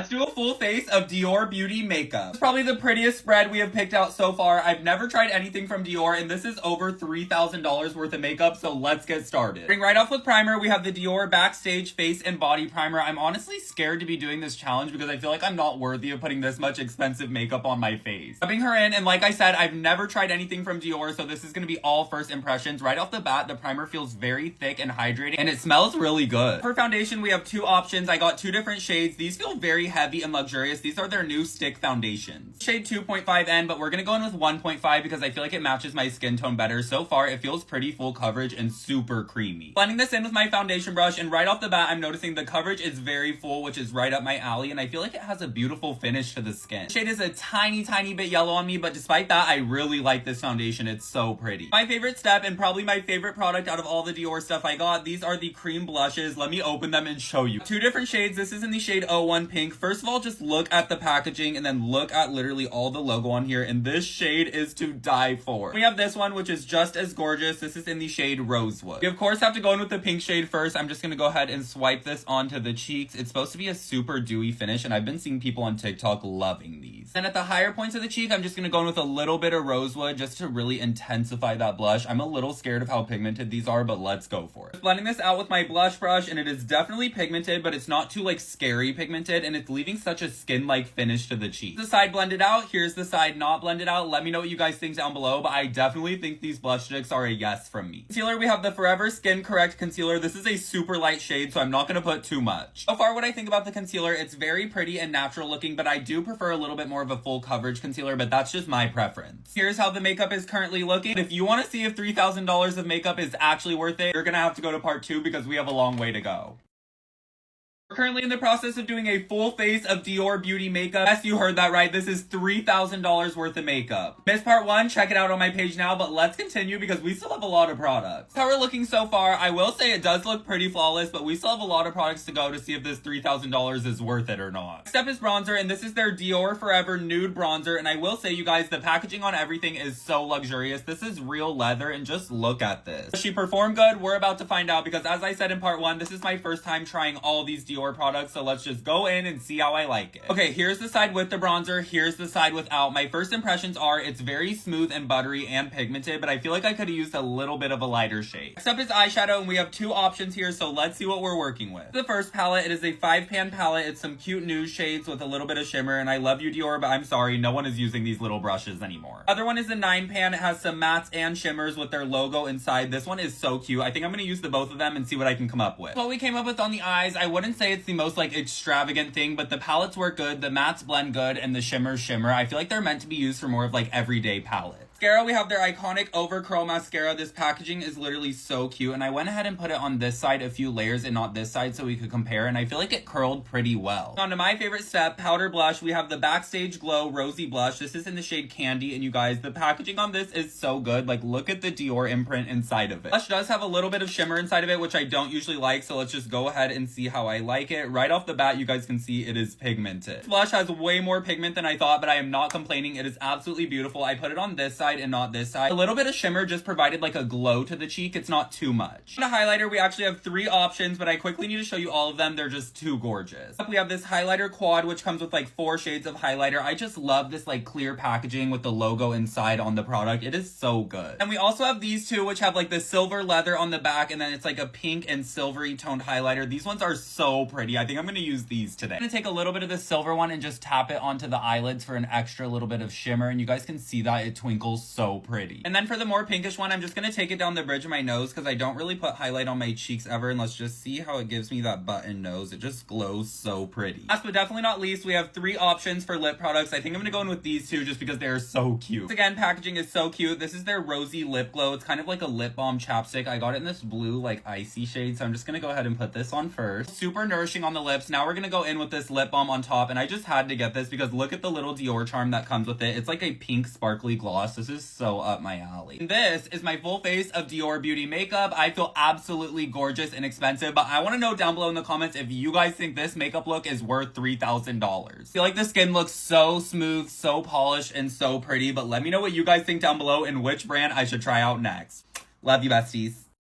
let's do a full face of Dior Beauty makeup. It's probably the prettiest spread we have picked out so far. I've never tried anything from Dior, and this is over $3,000 worth of makeup, so let's get started. Starting right off with primer, we have the Dior Backstage Face and Body Primer. I'm honestly scared to be doing this challenge because I feel like I'm not worthy of putting this much expensive makeup on my face. Rubbing her in, and like I said, I've never tried anything from Dior, so this is going to be all first impressions. Right off the bat, the primer feels very thick and hydrating, and it smells really good. For foundation, we have two options. I got two different shades. These feel very heavy and luxurious. These are their new stick foundations. Shade 2.5N, but we're going to go in with 1.5 because I feel like it matches my skin tone better. So far, it feels pretty full coverage and super creamy. Blending this in with my foundation brush, and right off the bat, I'm noticing the coverage is very full, which is right up my alley, and I feel like it has a beautiful finish to the skin. The shade is a tiny bit yellow on me, but despite that, I really like this foundation. It's so pretty. My favorite step, and probably my favorite product out of all the Dior stuff I got, these are the cream blushes. Let me open them and show you. Two different shades. This is in the shade 01 Pink. First of all, just look at the packaging and then look at literally all the logo on here, and this shade is to die for. We have this one, which is just as gorgeous. This is in the shade Rosewood. We of course have to go in with the pink shade first. I'm just gonna go ahead and swipe this onto the cheeks. It's supposed to be a super dewy finish, and I've been seeing people on TikTok loving these. And at the higher points of the cheek, I'm just gonna go in with a little bit of Rosewood just to really intensify that blush. I'm a little scared of how pigmented these are, but let's go for it. Blending this out with my blush brush, and it is definitely pigmented, but it's not too like scary pigmented, and it's leaving such a skin-like finish to the cheek. The side blended out, here's the side not blended out. Let me know what you guys think down below, but I definitely think these blush sticks are a yes from me. Concealer, we have the Forever Skin Correct Concealer. This is a super light shade, so I'm not gonna put too much. So far, what I think about the concealer, it's very pretty and natural looking, but I do prefer a little bit more of a full coverage concealer, but that's just my preference. Here's how the makeup is currently looking. If you want to see if $3,000 of makeup is actually worth it, you're gonna have to go to part 2 because we have a long way to go. We're currently in the process of doing a full face of Dior Beauty makeup. Yes, you heard that right. This is $3,000 worth of makeup. Missed part 1, check it out on my page now, but let's continue because we still have a lot of products. How we're looking so far, I will say it does look pretty flawless, but we still have a lot of products to go to see if this $3,000 is worth it or not. Next up is bronzer, and this is their Dior Forever Nude Bronzer, and I will say, you guys, the packaging on everything is so luxurious. This is real leather, and just look at this. Does she perform good? We're about to find out because, as I said in part 1, this is my first time trying all these Dior products, so let's just go in and see how I like it. Okay, here's the side with the bronzer, here's the side without. My first impressions are it's very smooth and buttery and pigmented, but I feel like I could have used a little bit of a lighter shade. Next up is eyeshadow, and we have two options here, so let's see what we're working with. The first palette, it is a 5-pan palette. It's some cute nude shades with a little bit of shimmer, and I love you, Dior, but I'm sorry, no one is using these little brushes anymore. Other one is a 9-pan. It has some mattes and shimmers with their logo inside. This one is so cute. I think I'm gonna use the both of them and see what I can come up with. What we came up with on the eyes, I wouldn't say it's the most like extravagant thing, but the palettes work good, the mattes blend good, and the shimmers shimmer. I feel like they're meant to be used for more of like everyday palettes. Mascara, we have their iconic Over Curl Mascara. This packaging is literally so cute, and I went ahead and put it on this side a few layers and not this side so we could compare, and I feel like it curled pretty well. On to my favorite step, powder blush. We have the Backstage Glow Rosy Blush. This is in the shade Candy, and you guys, the packaging on this is so good. Like, look at the Dior imprint inside of it. Blush does have a little bit of shimmer inside of it, which I don't usually like, so let's just go ahead and see how I like it. Right off the bat, you guys can see it is pigmented. This blush has way more pigment than I thought, but I am not complaining. It is absolutely beautiful. I put it on this side and not this side. A little bit of shimmer just provided like a glow to the cheek. It's not too much. On a highlighter, we actually have 3 options, but I quickly need to show you all of them. They're just too gorgeous. We have this highlighter quad, which comes with like 4 shades of highlighter. I just love this like clear packaging with the logo inside on the product. It is so good. And we also have these two, which have like the silver leather on the back, and then it's like a pink and silvery toned highlighter. These ones are so pretty. I think I'm going to use these today. I'm going to take a little bit of the silver one and just tap it onto the eyelids for an extra little bit of shimmer, and you guys can see that it twinkles so pretty. And then for the more pinkish one, I'm just going to take it down the bridge of my nose because I don't really put highlight on my cheeks ever, and let's just see how it gives me that button nose. It just glows so pretty. Last but definitely not least, we have 3 options for lip products. I think I'm going to go in with these two just because they're so cute. Once again, packaging is so cute. This is their Rosy Lip Glow. It's kind of like a lip balm chapstick. I got it in this blue like icy shade, so I'm just going to go ahead and put this on first. Super nourishing on the lips. Now we're going to go in with this lip balm on top, and I just had to get this because look at the little Dior charm that comes with it. It's like a pink sparkly gloss. This is so up my alley. And this is my full face of Dior Beauty makeup. I feel absolutely gorgeous and expensive, but I want to know down below in the comments if you guys think this makeup look is worth $3,000. I feel like the skin looks so smooth, so polished, and so pretty, but let me know what you guys think down below and which brand I should try out next. Love you, besties.